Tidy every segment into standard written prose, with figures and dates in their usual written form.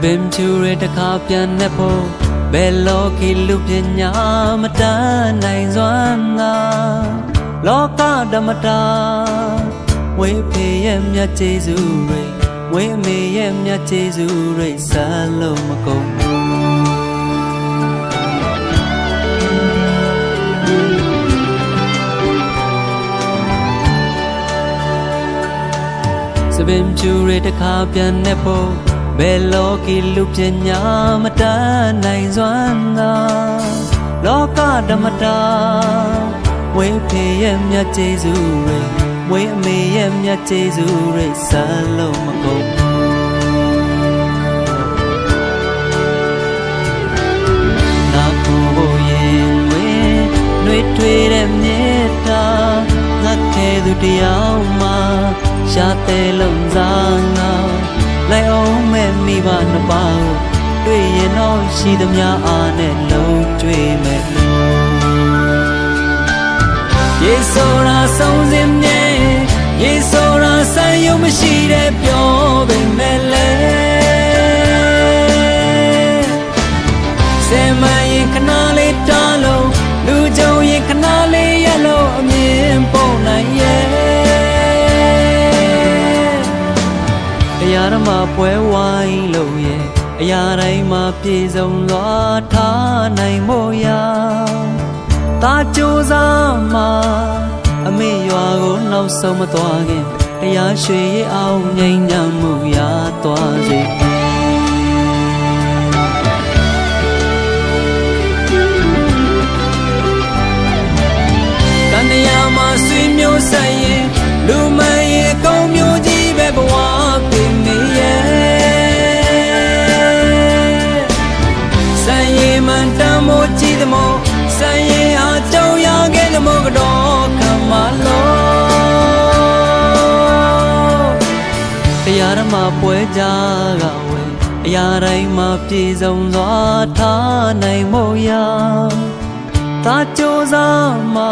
ပင်ဖြူရတဲ့ခါပြန်နေဖို့ဘယ်လောကီလူပညာမတန်းနိုင်စွမ်းသာလောကဓမ္မတာဝေဖေရဲ့မြတ်ကျေးဇူးတွေဝေမေရဲ့မြတ်ကျေးဇူးတွေစလုံးမကုန်စပင်ဖြူရတဲ့ခါပြန်နေဖို့ဘယ်လောကီလူပညာမတန်းနိုင်စွမ်းသာလောကဓမ္မတာဝေဖေရဲ့မြတ်ကျေးဇူးတွေဝေအမေရဲ့မြတ်ကျေးဇူးတွေစလုံးမကုန်နာကိုဖို့ရင်ဝေနှွေထွေးတဲ့မြေတာငါခဲသူတယောက်မှရှာတဲ့လုံးစားငါလိုက်အောင်မဲ့မိဘနှစ်ပါးတွေ့ရင်တော့ရှိသမျှအားနဲ့လုံးကျွေးမဲ့ယေဆိုတာဆုံးစင်မြေယေဆိုတာဆန်းရုံမရှိတဲ့ပြောပေမဲ့လေစေမရင်ခဏလေးတားလို့လူကြုံရင်ခဏလေးရလို့အမြင်ပုံနိုင်ရဲ့အရာဓမ္မပွဲဝိုင်းလို့ရဲ့အရာတိုင်းမှာပြည့်စုံစွာထားနိုင်မို့ရာတာကြိုးစားမှာအမေရွာကိုနောက်ဆုံးမသွားခင်တရားရွှေရအောင်ငြိမ်းချမ်းမှုရသွားစေတဏှာမှာဆွေမျိုးဆိုင်ရင်လူမရဲ့ကောင်းမျိုးကြီးပဲဘဝပြင်နေရဲ့ဆန်ရည်မှန်တမ်းမို့ကြည့်သမို့ဆန်ရည်ဟာကြောင်ရခဲ့သမို့ကတော့ခံမလို့တရားဓမ္မပွဲကြကဝဲအရာတိုင်းမှာပြည့်စုံစွာထားနိုင်မို့ရာသာကြိုးစားမှာ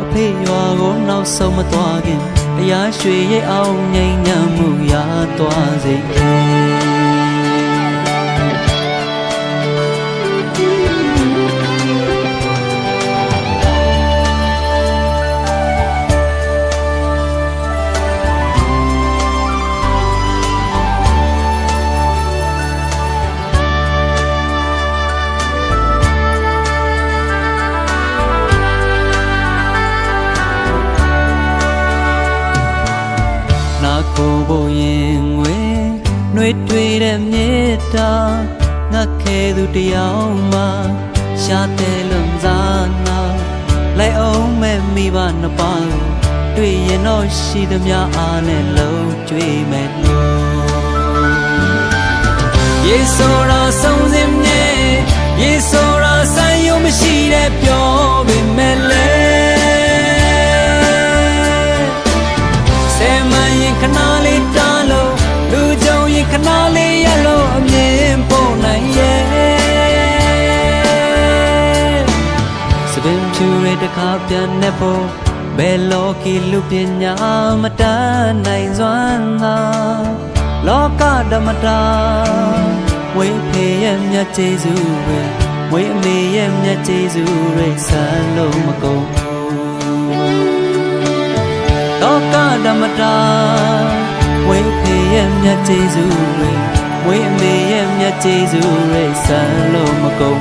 အဖေရွာကိုနောက်ဆုံးမသွားခင်တရားရွှေရအောင်ငြိမ်းချမ်းမှုရသွားစေကိုဖို့ရင်ငွေနှွေတွေ့တဲ့မြေတာငါခဲသူတယောက်မှရှာတဲ့လုံးစားနာလိုက်အောင်မဲ့မိဘနှစ်ပါးတွေ့ရင်တော့ရှိသမျှအားနဲ့လုံးကျွေးမဲ့လို့ယေဆိုတာဆုံးစင်မြေယေဆိုတာဆန်းရုံမရှိတဲ့ပြောပေမဲ့လေခဏလေးတားလို့လူကြုံရင်ခဏလေးရလို့အမြင်ပုံနိုင်ရဲ့စပင်ဖြူရတဲ့ခါပြန်နေဖို့ဘယ်လောကီလူပညာမတန်းနိုင်စွမ်းသာလောကဓမ္မတာဝေဖေရဲ့မြတ်ကျေးဇူးတွေဝေအမေရဲ့မြတ်ကျေးဇူးတွေစလုံးမကုန်လောကဓမ္မတာဝေဖေရဲ့မြတ်ကျေးဇူးတွေဝေအမေရဲ့မြတ်ကျေးဇူးတွေစလုံးမကုန်